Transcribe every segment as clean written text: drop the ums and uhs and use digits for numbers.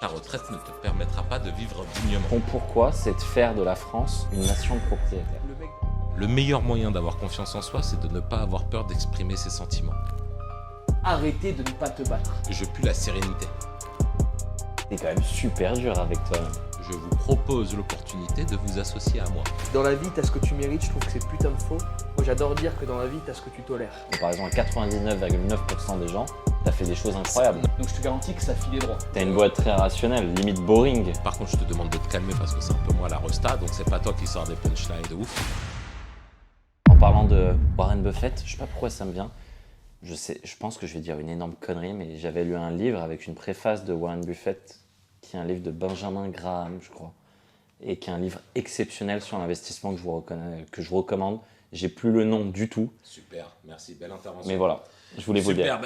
Ta retraite ne te permettra pas de vivre dignement. Ton pourquoi, c'est de faire de la France une nation de propriétaires. Le meilleur moyen d'avoir confiance en soi, c'est de ne pas avoir peur d'exprimer ses sentiments. Arrêtez de ne pas te battre. Je pue la sérénité. C'est quand même super dur avec toi. Je vous propose l'opportunité de vous associer à moi. Dans la vie, t'as ce que tu mérites, je trouve que c'est putain de faux. Moi, j'adore dire que dans la vie, t'as ce que tu tolères. En comparaison à 99,9% des gens, t'as fait des choses incroyables. Donc je te garantis que ça filait droit. T'as une boîte très rationnelle, limite boring. Par contre, je te demande de te calmer parce que c'est un peu moi la resta, donc c'est pas toi qui sors des punchlines de ouf. En parlant de Warren Buffett, je sais pas pourquoi ça me vient. Je pense que je vais dire une énorme connerie, mais j'avais lu un livre avec une préface de Warren Buffett, qui est un livre de Benjamin Graham, je crois, et qui est un livre exceptionnel sur l'investissement que je vous recommande. J'ai plus le nom du tout, Super, merci, belle intervention. mais voilà, je voulais vous le dire.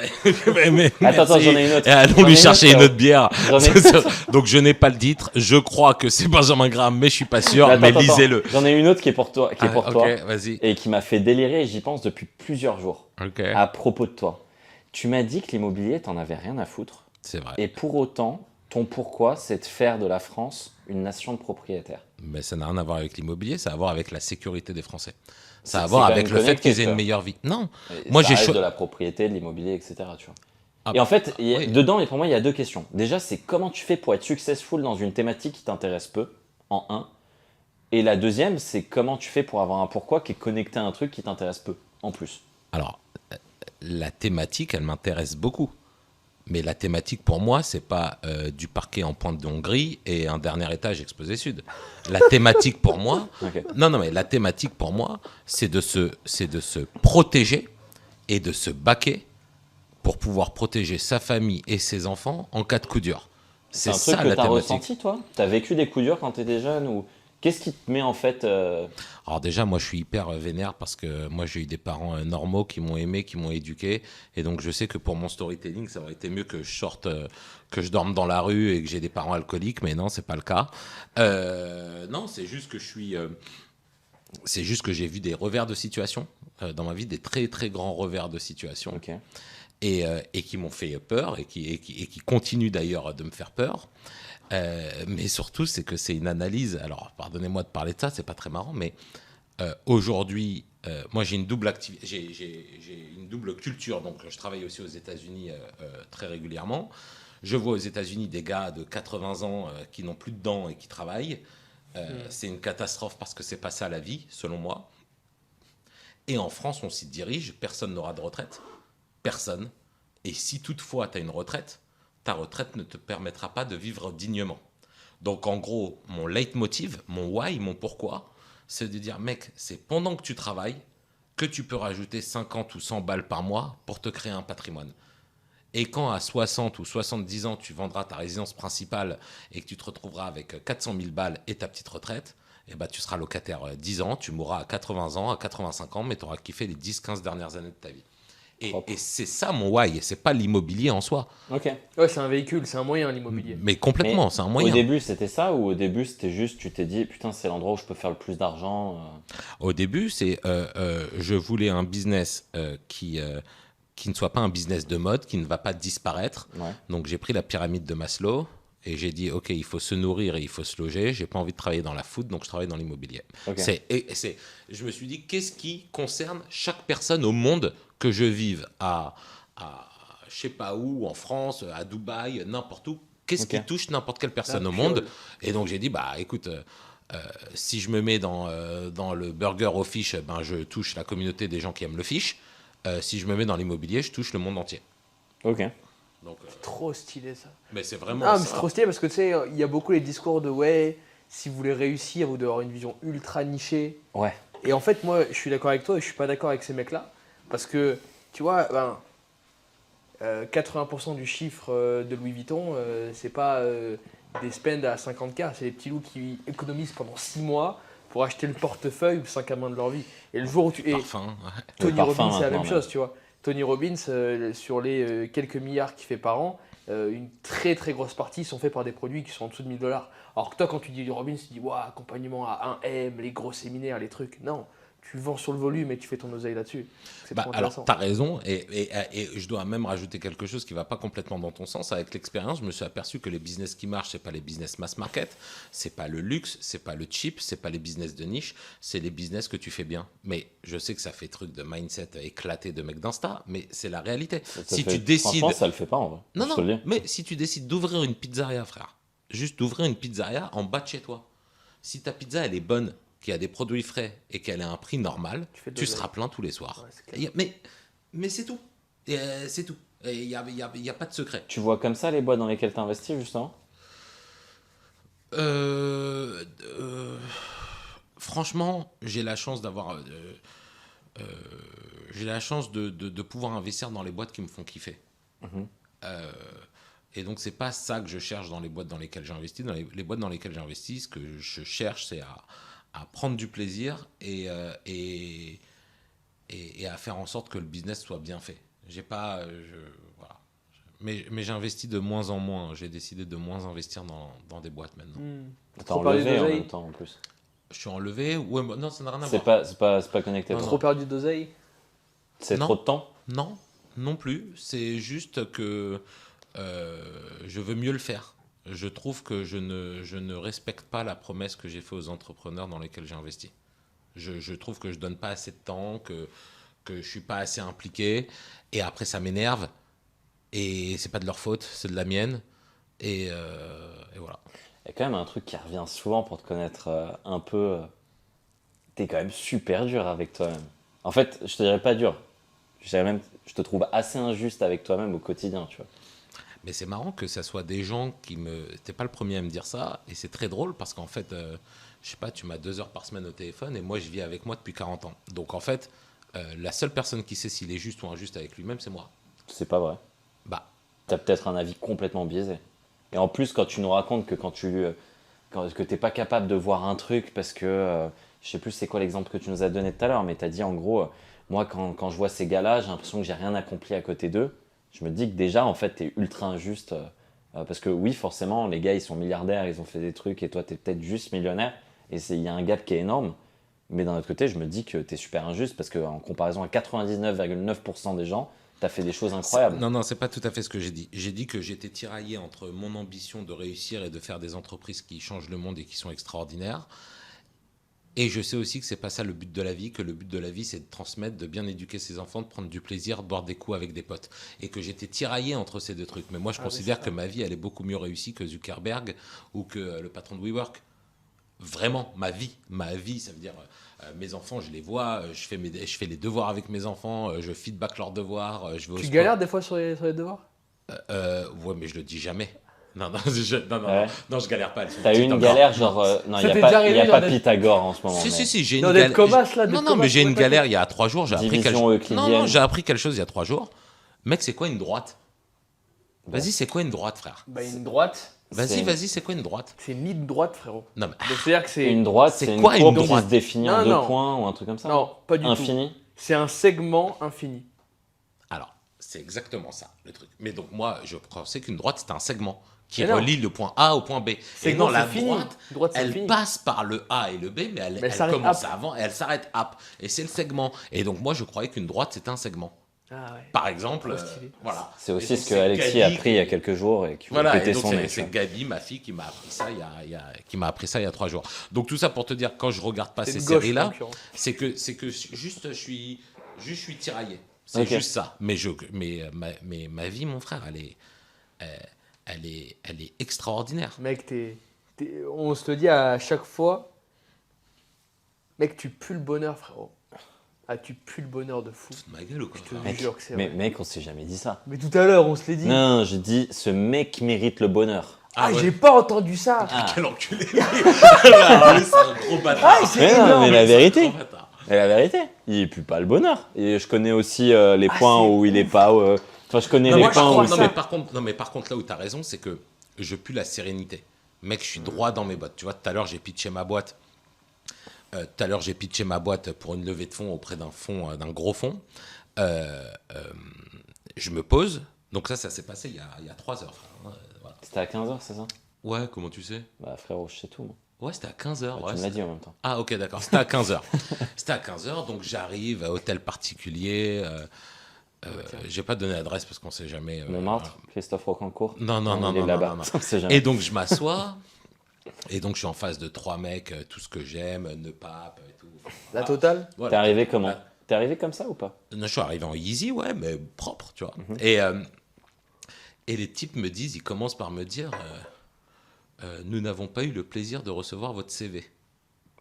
Attends, j'en ai une autre. Allons J'en ai lui une chercher autre, une autre bière. J'en ai une Donc je n'ai pas le titre, je crois que c'est Benjamin Graham, mais je suis pas sûr, mais lisez-le. J'en ai une autre qui est pour toi, Ok, vas-y. et qui m'a fait délirer, et j'y pense depuis plusieurs jours, Ok, à propos de toi. Tu m'as dit que l'immobilier, t'en avais rien à foutre, c'est vrai. et pour autant, ton pourquoi, c'est de faire de la France une nation de propriétaires. Mais ça n'a rien à voir avec l'immobilier, ça a à voir avec la sécurité des Français. Ça a à C'est voir quand avec même le fait connecté, qu'ils aient ça. une meilleure vie. Non, Et moi ça j'ai reste choisi. de la propriété, de l'immobilier, etc. Tu vois. Ah, Et en fait, oui. dedans, et pour moi, il y a deux questions. Déjà, c'est comment tu fais pour être successful dans une thématique qui t'intéresse peu, en un. Et la deuxième, c'est comment tu fais pour avoir un pourquoi qui est connecté à un truc qui t'intéresse peu, en plus. Alors, la thématique, elle m'intéresse beaucoup. Mais la thématique pour moi, c'est pas du parquet en pointe de Hongrie et un dernier étage exposé sud. La thématique pour moi, Ok. non, mais la thématique pour moi, c'est de se protéger et de se baquer pour pouvoir protéger sa famille et ses enfants en cas de coup dur. C'est un ça truc que la t'as thématique. ressenti, toi? T'as vécu des coups durs quand t'étais jeune ou qu'est-ce qui te met en fait Alors déjà, moi, je suis hyper vénère parce que moi, j'ai eu des parents normaux qui m'ont aimé, qui m'ont éduqué. Et donc, je sais que pour mon storytelling, ça aurait été mieux que je sorte, que je dorme dans la rue et que j'ai des parents alcooliques. Mais non, c'est pas le cas. Non, c'est juste que c'est juste que j'ai vu des revers de situation dans ma vie, des très, très grands revers de situation. Ok. Et qui m'ont fait peur et qui continuent d'ailleurs de me faire peur. Mais surtout, c'est que c'est une analyse. Alors, pardonnez-moi de parler de ça, c'est pas très marrant, mais aujourd'hui, moi j'ai une double activité, j'ai une double culture. Donc, je travaille aussi aux États-Unis très régulièrement. Je vois aux États-Unis des gars de 80 ans qui n'ont plus de dents et qui travaillent. C'est une catastrophe parce que c'est pas ça la vie, selon moi. Et en France, on s'y dirige. Personne n'aura de retraite. Personne. Et si toutefois tu as une retraite, ta retraite ne te permettra pas de vivre dignement. Donc en gros, mon leitmotiv, mon why, mon pourquoi, c'est de dire, mec, c'est pendant que tu travailles que tu peux rajouter 50 ou 100 balles par mois pour te créer un patrimoine. Et quand à 60 ou 70 ans, tu vendras ta résidence principale et que tu te retrouveras avec 400 000 balles et ta petite retraite, eh ben, tu seras locataire 10 ans, tu mourras à 80 ans, à 85 ans, mais tu auras kiffé les 10-15 dernières années de ta vie. Et c'est ça mon why, et c'est pas l'immobilier en soi. Ok. Ouais, c'est un véhicule, c'est un moyen l'immobilier. Mais complètement, Mais c'est un moyen. Au début, c'était ça ou au début, c'était juste, tu t'es dit, putain, c'est l'endroit où je peux faire le plus d'argent Au début, je voulais un business qui ne soit pas un business de mode, qui ne va pas disparaître. Ouais. Donc j'ai pris la pyramide de Maslow et j'ai dit, ok, il faut se nourrir et il faut se loger. J'ai pas envie de travailler dans la food, donc je travaille dans l'immobilier. Ok. Je me suis dit, qu'est-ce qui concerne chaque personne au monde, que je vive à je sais pas où, en France, à Dubaï, n'importe où. Qu'est-ce Ok. qui touche n'importe quelle personne Ah, au pure. monde? Et donc j'ai dit, bah écoute, si je me mets dans le burger au fish, ben, je touche la communauté des gens qui aiment le fish. Si je me mets dans l'immobilier, je touche le monde entier. Ok. Donc, Trop stylé ça. mais c'est vraiment Ah, mais ça. c'est trop stylé parce que tu sais, il y a beaucoup les discours de ouais, si vous voulez réussir, vous devez avoir une vision ultra nichée. Ouais. Et en fait, moi, je suis d'accord avec toi et je suis pas d'accord avec ces mecs-là. Parce que, tu vois, 80% du chiffre de Louis Vuitton, c'est pas des spends à 50K, c'est les petits loups qui économisent pendant 6 mois pour acheter le portefeuille ou 5 à main de leur vie. Et le jour où tu. Et Parfum. Ouais. Tony Le parfum Robbins, c'est la même maintenant, chose, tu vois. Tony Robbins, sur les quelques milliards qu'il fait par an, une très très grosse partie sont faits par des produits qui sont en dessous de 1000 dollars. Alors que toi, quand tu dis Robbins, tu dis, waouh, accompagnement à 1M, les gros séminaires, les trucs. Non, tu vends sur le volume et tu fais ton oseille là-dessus. C'est trop Alors, intéressant. tu as raison, et je dois même rajouter quelque chose qui ne va pas complètement dans ton sens. Avec l'expérience, je me suis aperçu que les business qui marchent, ce n'est pas les business mass market, ce n'est pas le luxe, ce n'est pas le cheap, ce n'est pas les business de niche, c'est les business que tu fais bien. Mais je sais que ça fait truc de mindset éclaté de mec d'Insta, mais c'est la réalité. Si tu décides... Franchement, ça le fait pas en vrai. Non, Je te le non, dis. mais si tu décides d'ouvrir une pizzeria, frère, juste d'ouvrir une pizzeria en bas de chez toi, si ta pizza, elle est bonne, qu'il y a des produits frais et qu'elle est à un prix normal, Tu fais de tu l'oseille. seras plein tous les soirs. Ouais, c'est clair. Mais c'est tout. C'est tout. Il n'y a pas de secret. Tu vois comme ça les boîtes dans lesquelles tu investis, justement? Euh, euh, Franchement, j'ai la chance d'avoir... j'ai la chance de pouvoir investir dans les boîtes qui me font kiffer. Mhm. Euh, et donc, c'est pas ça que je cherche dans les boîtes dans lesquelles j'investis. Dans les boîtes dans lesquelles j'investis, ce que je cherche, c'est à prendre du plaisir et à faire en sorte que le business soit bien fait. J'ai pas... voilà. Mais j'investis de moins en moins. J'ai décidé de moins investir dans des boîtes maintenant. T'as Trop perdu enlevé en d'oseille. même temps, en plus. Je suis enlevé. Ouais, non, ça n'a rien à C'est voir. pas connecté. Non, toi. Trop perdu d'oseille. C'est Non. trop de temps? Non, non plus. C'est juste que je veux mieux le faire. Je trouve que je ne respecte pas la promesse que j'ai faite aux entrepreneurs dans lesquels j'ai investi. Je trouve que je donne pas assez de temps, que je suis pas assez impliqué. Et après, ça m'énerve. Et c'est pas de leur faute, c'est de la mienne. Et voilà. Il y a quand même un truc qui revient souvent pour te connaître un peu. T'es quand même super dur avec toi-même. En fait, je te dirais pas dur. Je dirais même, je te trouve assez injuste avec toi-même au quotidien, tu vois. Mais c'est marrant que ça soit des gens qui me... T'es pas le premier à me dire ça. Et c'est très drôle parce qu'en fait, je sais pas, tu m'as 2 heures par semaine au téléphone et moi, je vis avec moi depuis 40 ans. Donc en fait, la seule personne qui sait s'il est juste ou injuste avec lui-même, c'est moi. C'est pas vrai. Bah, T'as peut-être un avis complètement biaisé. Et en plus, quand tu nous racontes que que t'es pas capable de voir un truc parce que, je sais plus c'est quoi l'exemple que tu nous as donné tout à l'heure, mais t'as dit en gros, moi quand je vois ces gars-là, j'ai l'impression que j'ai rien accompli à côté d'eux. Je me dis que déjà, en fait, t'es ultra injuste. Parce que oui, forcément, les gars, ils sont milliardaires, ils ont fait des trucs et toi, t'es peut-être juste millionnaire. Et il y a un gap qui est énorme. Mais d'un autre côté, je me dis que t'es super injuste parce qu'en comparaison à 99,9% des gens, t'as fait des choses incroyables. non, non, c'est pas tout à fait ce que j'ai dit. J'ai dit que j'étais tiraillé entre mon ambition de réussir et de faire des entreprises qui changent le monde et qui sont extraordinaires. Et je sais aussi que c'est pas ça le but de la vie, que le but de la vie c'est de transmettre, de bien éduquer ses enfants, de prendre du plaisir, de boire des coups avec des potes. Et que j'étais tiraillé entre ces deux trucs. Mais moi je considère que ma vie elle est beaucoup mieux réussie que Zuckerberg ou que le patron de WeWork. Vraiment, ma vie, ça veut dire mes enfants, je les vois, je fais les devoirs avec mes enfants, je feedback leurs devoirs, je vais au Tu sport. galères des fois sur les devoirs? Ouais, mais je le dis jamais. Non, non, Ouais. non, je galère pas. Elles sont T'as eu petites une encore. galère, genre. Non, il Ça n'y t'est a déjà pas, y a arrivé, pas genre, Pythagore en ce moment. Si, mais si, si, j'ai une Non, d'être galère. comasse, là, d'être Non, non, mais comasse, j'ai une ouais, galère il y a 3 jours. J'ai appris quelque Division chose. euclidienne. Non, non, j'ai appris quelque chose il y a 3 jours. Mec, c'est quoi une droite? Vas-y, c'est quoi une droite, frère? Bah, une droite, Vas-y, c'est quoi une droite? c'est une ligne droite, frérot. Non, mais Donc, c'est-à-dire que c'est. Une droite, C'est c'est une quoi une courbe qui droite? se définit en Non, deux non. points ou un truc comme ça? Non, pas du tout. Infini? C'est un segment infini. alors, c'est exactement ça, le truc. Mais donc, moi, je pensais qu'une droite, c'était un segment qui Mais non. relie le point A au point B. Et Segment, non, la c'est fini. droite, Droite, c'est elle fini. passe par le A et le B, mais elle elle s'arrête commence up. avant et elle s'arrête up. Et c'est le segment. Et donc, moi, je croyais qu'une droite, c'était un segment. Ah ouais. Par exemple, Trop stylé. voilà. C'est Et aussi donc, ce que c'est Alexis Gabi a appris il y a quelques jours et qui voulait Voilà, et péter donc son nez. tu c'est vois. Gabi, ma fille, qui m'a appris ça qui m'a appris ça il y a 3 jours. Donc tout ça pour te dire, quand je regarde pas C'est ces une gauche, en séries-là, l'occurrence. c'est que juste je suis tiraillé. C'est Ok. juste ça. Mais ma vie, mon frère, elle est extraordinaire. Mec, on se le dit à chaque fois. Mec, tu pues le bonheur, frérot. Ah, tu pues le bonheur de fou. Ma gueule ou quoi? Je te Mec, jure que c'est mais vrai. mec, on s'est jamais dit ça. Mais tout à l'heure, on se l'est dit. Non, je dis ce mec mérite le bonheur. Ah, ouais. j'ai pas entendu ça. Ah. Quel enculé. Ah, lui, c'est un gros bâtard. Ah, c'est Mais non, énorme. mais la vérité. Gros bâtard. Et la vérité, il pue pas le bonheur. Et je connais aussi les Ah, points c'est où il est pas. Enfin, je connais Non, les moi, points où non, c'est. mais par contre, là où tu as raison, c'est que je pue la sérénité. Mec, je suis droit dans mes bottes. Tu vois, tout à l'heure, j'ai pitché ma boîte. Pour une levée de fonds auprès d'un gros fonds. Je me pose. Donc ça s'est passé il y a 3 heures. Frère. Voilà. C'était à 15h, c'est ça? Ouais, comment tu sais? Bah, frérot, je sais tout, moi. Ouais, c'était à 15h. Tu me l'as dit en même temps. Ah, ok, d'accord. C'était à 15h. C'était à 15h, donc j'arrive à hôtel particulier. J'ai pas donné l'adresse parce qu'on sait jamais. Montmartre, Christophe Rocancourt. Non, Il est là-bas. On sait jamais. Et donc je m'assois. Et donc je suis en face de 3 mecs, tout ce que j'aime, ne pape et tout. La totale. Voilà. T'es arrivé comment? T'es arrivé comme ça ou pas? Non, je suis arrivé en easy, ouais, mais propre, tu vois. Et les types me disent, ils commencent par me dire, nous n'avons pas eu le plaisir de recevoir votre CV.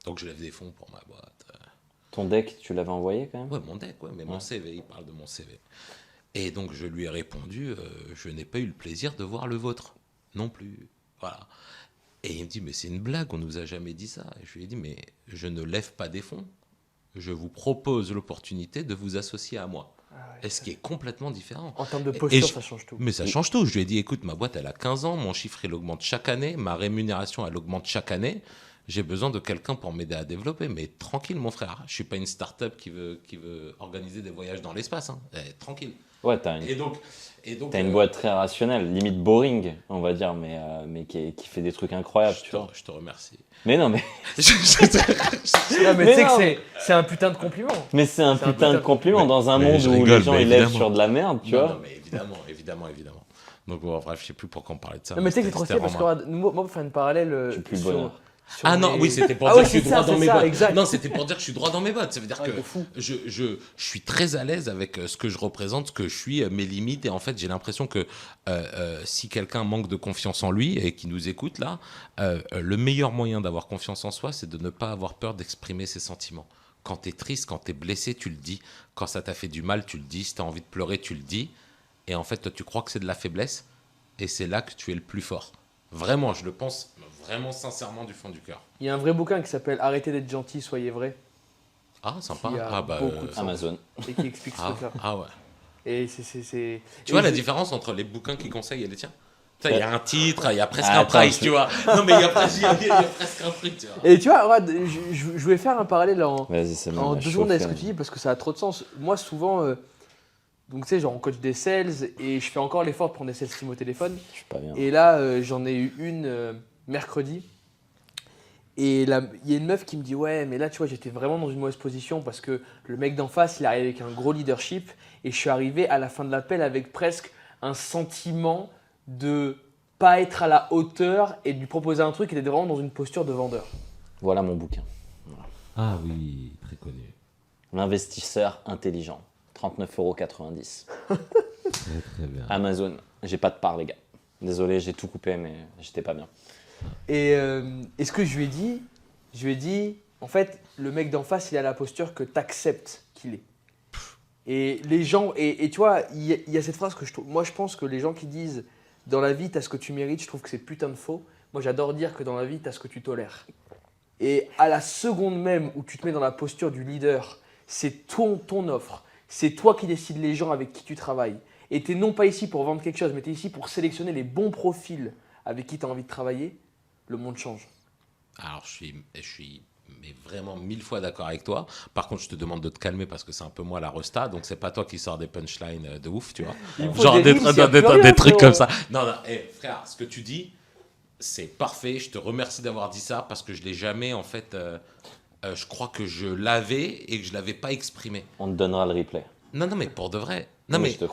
Donc je lève des fonds pour ma boîte. Ton deck, tu l'avais envoyé quand même? Ouais, mon deck, ouais, mais mon CV, il parle de mon CV. Et donc je lui ai répondu, je n'ai pas eu le plaisir de voir le vôtre, non plus. Voilà. Et il me dit, mais c'est une blague, on nous a jamais dit ça. Et je lui ai dit, mais je ne lève pas des fonds. Je vous propose l'opportunité de vous associer à moi. Et ce qui est complètement différent. En termes de posture, ça change tout. Mais ça change tout. Je lui ai dit, écoute, ma boîte, elle a 15 ans, mon chiffre, il augmente chaque année, ma rémunération, elle augmente chaque année. J'ai besoin de quelqu'un pour m'aider à développer. Mais tranquille, mon frère. Je ne suis pas une start-up qui veut organiser des voyages dans l'espace. Hein. Tranquille. Ouais, t'as une boîte très rationnelle, limite boring, on va dire, mais qui fait des trucs incroyables. Je te remercie. Mais non, mais. Non, mais tu sais que c'est un putain de compliment. Mais c'est un putain de compliment dans un monde où les gens ils lèvent sur de la merde, tu vois. Non, mais évidemment. Donc, bon, bref, je sais plus pourquoi on parlait de ça. Non, mais tu sais que c'est trop stylé parce que, regarde, moi, pour faire une parallèle. J'ai plus le bonheur. Ah non, oui, c'était pour dire que je suis droit dans mes bottes. Exact. Non, c'était pour dire que je suis droit dans mes bottes. Ça veut dire que fou. je suis très à l'aise avec ce que je représente, ce que je suis, mes limites. Et en fait, j'ai l'impression que si quelqu'un manque de confiance en lui et qui nous écoute là, le meilleur moyen d'avoir confiance en soi, c'est de ne pas avoir peur d'exprimer ses sentiments. Quand t'es triste, quand t'es blessé, tu le dis. Quand ça t'a fait du mal, tu le dis. Si t'as envie de pleurer, tu le dis. Et en fait, toi, tu crois que c'est de la faiblesse. Et c'est là que tu es le plus fort. Vraiment, je le pense vraiment sincèrement du fond du cœur. Il y a un vrai bouquin qui s'appelle Arrêtez d'être gentil, soyez vrai. Ah, sympa. Qui a beaucoup de sens. Amazon. Et qui explique ce truc-là. Ah ouais. Et c'est... Tu vois la différence entre les bouquins qu'ils conseillent et les tiens? Il y a un titre, il y a presque un attends, price, tu vois. Non, mais il y a presque un truc, tu vois. Et tu vois, regarde, je voulais faire un parallèle en 2 Vas-y, c'est bon, secondes avec ce que tu dis parce que ça a trop de sens. Moi, souvent, donc tu sais, genre on coach des sales et je fais encore l'effort de prendre des sales team au téléphone. Je suis pas bien. Et là, j'en ai eu une mercredi. Et là, il y a une meuf qui me dit ouais, mais là, tu vois, j'étais vraiment dans une mauvaise position parce que le mec d'en face, il arrive avec un gros leadership et je suis arrivé à la fin de l'appel avec presque un sentiment de pas être à la hauteur et de lui proposer un truc qui était vraiment dans une posture de vendeur. Voilà mon bouquin. Ah oui, très connu. L'investisseur intelligent. 39,90 €. Très bien. Amazon. J'ai pas de part, les gars. Désolé, j'ai tout coupé, mais j'étais pas bien. Et ce que je lui ai dit, en fait, le mec d'en face, il a la posture que tu acceptes qu'il est. Et les gens, et tu vois, il y a cette phrase que je trouve, moi je pense que les gens qui disent dans la vie, tu as ce que tu mérites, je trouve que c'est putain de faux. Moi j'adore dire que dans la vie, tu as ce que tu tolères. Et à la seconde même où tu te mets dans la posture du leader, c'est ton offre, c'est toi qui décides les gens avec qui tu travailles. Et tu n'es non pas ici pour vendre quelque chose, mais tu es ici pour sélectionner les bons profils avec qui tu as envie de travailler. Le monde change. Alors, je suis mais vraiment 1000 fois d'accord avec toi. Par contre, je te demande de te calmer parce que c'est un peu moi la resta, donc c'est pas toi qui sors des punchlines de ouf, tu vois. Genre des trucs comme ça. Non, frère, ce que tu dis, c'est parfait. Je te remercie d'avoir dit ça parce que je l'ai jamais, en fait, je crois que je l'avais et que je l'avais pas exprimé. On te donnera le replay. Non, mais pour de vrai. Non, Oui, mais je te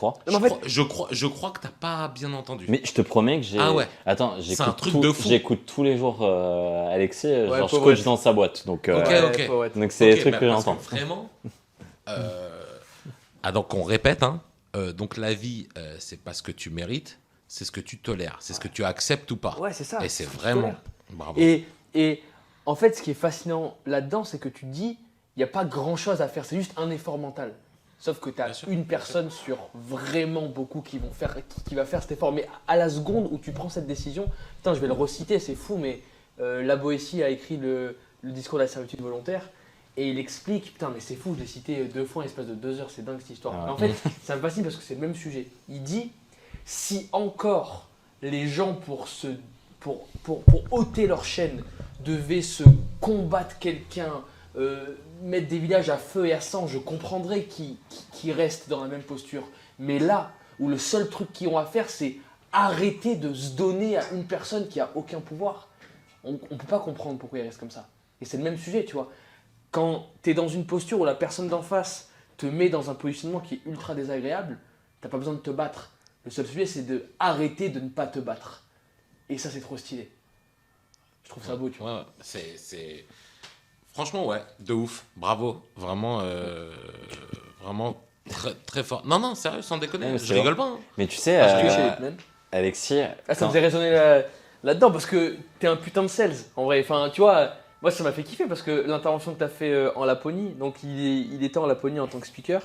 crois. Je crois que t'as pas bien entendu. Mais je te promets que j'ai. Ah ouais. Attends, C'est un truc de fou. J'écoute tous les jours Alexis, Ouais, genre je coach dans sa boîte. Donc, Ok. donc c'est des trucs bah, que parce j'entends. Vraiment. Donc on répète, hein. Donc la vie, c'est pas ce que tu mérites, c'est ce que tu tolères, c'est ce que tu acceptes ou pas. Ouais, c'est ça. Et c'est ce que tu vraiment. tolères. Bravo. Et en fait, ce qui est fascinant là-dedans, c'est que tu te dis, il n'y a pas grand-chose à faire, c'est juste un effort mental. Sauf que tu as une personne sur vraiment beaucoup qui va faire cet effort. Mais à la seconde où tu prends cette décision, putain, je vais le reciter, c'est fou, mais La Boétie a écrit le discours de la servitude volontaire et il explique, putain, mais c'est fou, je l'ai cité 2 fois en l'espace de 2 heures, c'est dingue cette histoire. Ah. En fait, ça me fascine parce que c'est le même sujet. Il dit, si encore les gens pour ôter leur chaîne devaient se combattre quelqu'un, mettre des villages à feu et à sang, je comprendrais qu'ils restent dans la même posture. Mais là, où le seul truc qu'ils ont à faire, c'est arrêter de se donner à une personne qui a aucun pouvoir. On peut pas comprendre pourquoi ils restent comme ça. Et c'est le même sujet, tu vois. Quand tu es dans une posture où la personne d'en face te met dans un positionnement qui est ultra désagréable, t'as pas besoin de te battre. Le seul sujet, c'est de arrêter de ne pas te battre. Et ça, c'est trop stylé. Je trouve ça beau, tu vois. Ouais, c'est... Franchement, ouais, de ouf. Bravo. Vraiment, vraiment très, très fort. Non, sérieux, sans déconner. Ouais, je rigole pas. Hein. Mais tu sais, Ah, je rigole chez Hitman. Alexis, Ah, ça quand- me faisait résonner là-dedans parce que t'es un putain de sales, en vrai. Enfin, tu vois, moi, ça m'a fait kiffer parce que l'intervention que t'as fait en Laponie, donc il était en Laponie en tant que speaker,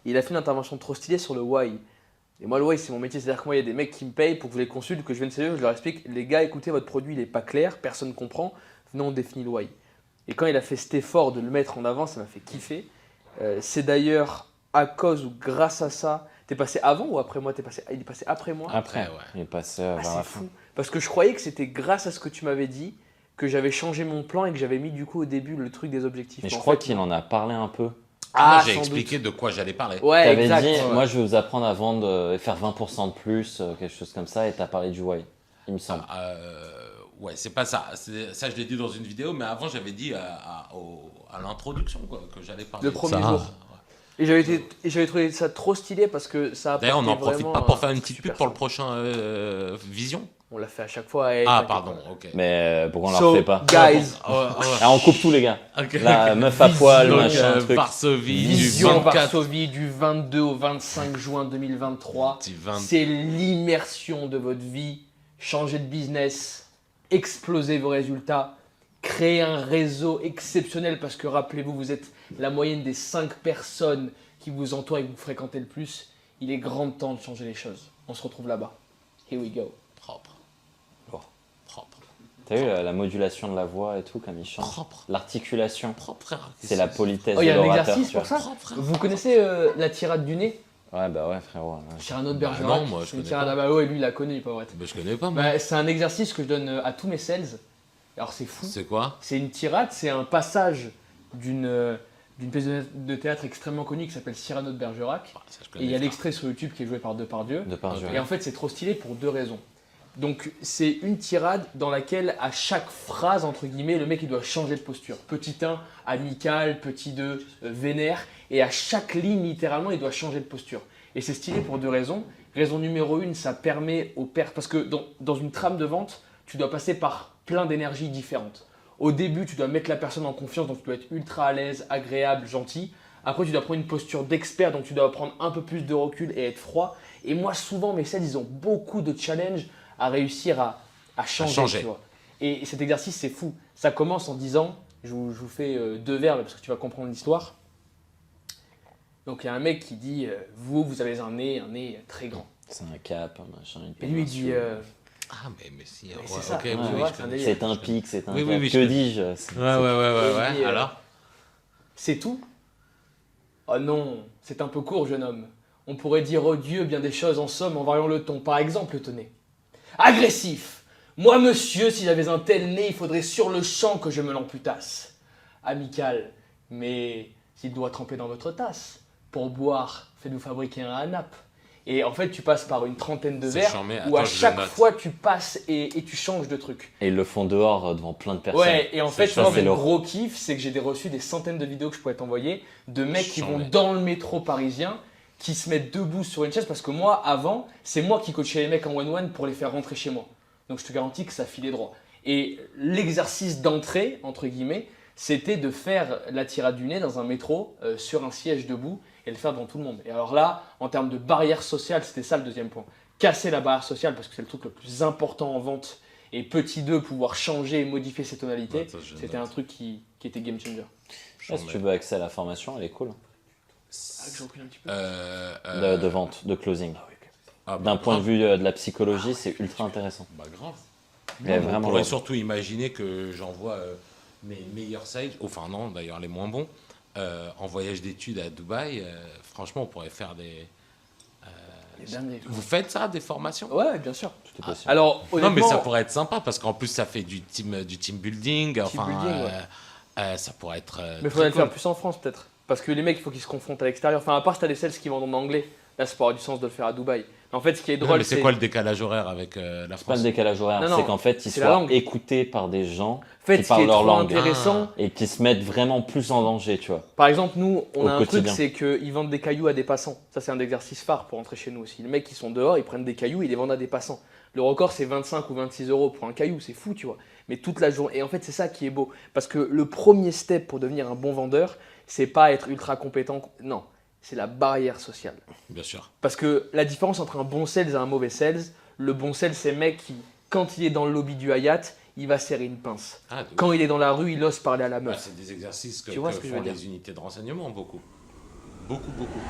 il a fait une intervention trop stylée sur le why. Et moi, le why, c'est mon métier. C'est-à-dire que moi, il y a des mecs qui me payent pour que je les consulte, que je vienne sérieux, je leur explique, les gars, écoutez, votre produit, il est pas clair, personne ne comprend, venez, on définit le why. Et quand il a fait cet effort de le mettre en avant, ça m'a fait kiffer. C'est d'ailleurs à cause ou grâce à ça, t'es passé avant ou après moi? Il est passé après moi. après, ouais. il est passé Ah, vers c'est la fin. fou. Parce que je croyais que c'était grâce à ce que tu m'avais dit que j'avais changé mon plan et que j'avais mis du coup au début le truc des objectifs. Mais je En crois fait, qu'il en a parlé un peu. Ah, Moi, j'ai sans expliqué doute. de quoi j'allais parler. Ouais, T'avais exact. dit, Ouais. moi je vais vous apprendre à vendre et faire 20% de plus, quelque chose comme ça, et t'as parlé du why, il me semble. Ouais, c'est pas ça. Ça, je l'ai dit dans une vidéo, mais avant, j'avais dit à l'introduction quoi, que j'allais parler. Le de premier ça. jour. Et j'avais trouvé ça trop stylé parce que ça a D'ailleurs, on n'en apporté profite vraiment pas pour un faire une truc petite pub super pour le simple. prochain Vision. On l'a fait à chaque fois. et Ah, t'inquiète pardon, pas. ok. Mais pourquoi on So, leur refait pas? guys, Ah, on coupe tout les gars. Ok. La meuf à poil, Vision, machin, truc. Varsovie, du Vision 24 Varsovie du 22 au 25 juin 2023. du 20. C'est l'immersion de votre vie. Changez de business, explosez vos résultats, créez un réseau exceptionnel parce que rappelez-vous, vous êtes la moyenne des 5 personnes qui vous entourent et que vous fréquentez le plus. Il est grand temps de changer les choses. On se retrouve là-bas. Here we go. Propre. Bon. Propre. T'as vu la modulation de la voix et tout, comme il chante? Propre. L'articulation, Propre, frère. c'est la politesse Oh, il y de a un l'orateur. exercice tu pour vois. ça. Propre, frère. Vous connaissez la tirade du nez? Ouais, bah ouais, frérot. Ouais. Cyrano de Bah Bergerac. non, moi, je C'est une connais tirade pas. à Balo et lui, il la connaît, il est pas vrai. Mais je connais pas, moi. Bah, c'est un exercice que je donne à tous mes sales. Alors c'est fou. C'est quoi? C'est une tirade, c'est un passage d'une pièce de théâtre extrêmement connue qui s'appelle Cyrano de Bergerac. Bah, ça, je Et connais il y a pas. l'extrait sur YouTube qui est joué par Depardieu. De par Ok. Et en fait, c'est trop stylé pour 2 raisons. Donc, c'est une tirade dans laquelle, à chaque phrase, entre guillemets, le mec il doit changer de posture. Petit 1, amical, petit 2, vénère. Et à chaque ligne, littéralement, il doit changer de posture. Et c'est stylé pour 2 raisons. Raison numéro 1, ça permet aux pères. Parce que dans une trame de vente, tu dois passer par plein d'énergies différentes. Au début, tu dois mettre la personne en confiance, donc tu dois être ultra à l'aise, agréable, gentil. Après, tu dois prendre une posture d'expert, donc tu dois prendre un peu plus de recul et être froid. Et moi, souvent, mes sales, ils ont beaucoup de challenges à réussir à changer. Tu vois. Et cet exercice, c'est fou. Ça commence en disant, je vous fais 2 verbes parce que tu vas comprendre l'histoire. Donc, il y a un mec qui dit, vous avez un nez très grand. C'est un cap, un machin, une Et lui, il dit, Ah, mais si. Mais Ouais, c'est ça, ok, tu oui, vois, je c'est un connais. délire. c'est un pic, c'est un Oui, cap. oui, oui, je Que connais. dis-je? Ouais. Il dit, Alors? c'est tout? Oh non, c'est un peu court, jeune homme. On pourrait dire oh Dieu bien des choses en somme en variant le ton. Par exemple, tenez. Agressif. Moi, monsieur, si j'avais un tel nez, il faudrait sur le champ que je me l'amputasse. Amical. Mais s'il doit tremper dans votre tasse. Pour boire, faites-vous fabriquer un nappe. Et en fait, tu passes par une trentaine de C'est verres charmé. où à Attends, je chaque note. fois tu passes et tu changes de truc. Et ils le font dehors devant plein de personnes. Ouais, et en fait, ça, moi, c'est mon lourd. gros kiff, c'est que j'ai reçu des centaines de vidéos que je pourrais t'envoyer de mecs qui vont Chambé. dans le métro parisien, qui se mettent debout sur une chaise, parce que moi, avant, c'est moi qui coachais les mecs en one-one pour les faire rentrer chez moi. Donc je te garantis que ça filait droit. Et l'exercice d'entrée, entre guillemets, c'était de faire la tirade du nez dans un métro, sur un siège debout, et le faire devant tout le monde. Et alors là, en termes de barrière sociale, c'était ça le deuxième point. Casser la barrière sociale, parce que c'est le truc le plus important en vente. Et petit 2, pouvoir changer et modifier ses tonalités, Ouais, ça, je c'était note. un truc qui était game changer. Ah, si tu veux accès à la formation, elle est cool. Ah, que je recule un petit peu. De vente, de closing. Ah oui, ok. Ah, bah, D'un point de grave. vue de la psychologie, c'est ultra intéressant. Bah, grave. Mais On vraiment pourrait lourd. surtout imaginer que j'envoie mes meilleurs sales, enfin non, d'ailleurs les moins bons, en voyage d'études à Dubaï. Franchement, on pourrait faire des. Les dingueries. Vous faites ça, des formations? Ouais, bien sûr. Tout est possible. Alors, Non, honnêtement, mais ça pourrait être sympa parce qu'en plus, ça fait du team building. Enfin, building, ouais. ça pourrait être. mais il faudrait le faire plus en France peut-être. Parce que les mecs, il faut qu'ils se confrontent à l'extérieur. Enfin, à part si t'as des sales qui vendent en anglais, là, ça pourrait avoir du sens de le faire à Dubaï. En fait, ce qui est Non, drôle, mais c'est quoi le décalage horaire avec la C'est pas France? le décalage horaire, Non, non, c'est qu'en fait, ils c'est la soient langue. écoutés par des gens En fait, qui ce qui parlent est leur trop langue intéressant, et qui se mettent vraiment plus en danger, tu vois. par exemple, nous, on Au a un truc, quotidien. c'est qu'ils vendent des cailloux à des passants. Ça, c'est un exercice phare pour entrer chez nous aussi. Les mecs qui sont dehors, ils prennent des cailloux, ils les vendent à des passants. Le record, c'est 25 ou 26 euros pour un caillou, c'est fou, tu vois. Mais toute la journée. Et en fait, c'est ça qui est beau. Parce que le premier step pour devenir un bon vendeur, c'est pas être ultra compétent. Non, c'est la barrière sociale. Bien sûr. Parce que la différence entre un bon sales et un mauvais sales, le bon sales, c'est le mec qui, quand il est dans le lobby du Hayat, il va serrer une pince. Ah, Quand il est dans la rue, il ose parler à la ouais, meuf. c'est des exercices que Tu vois ce que je font veux dire? les unités de renseignement, beaucoup. Beaucoup, beaucoup.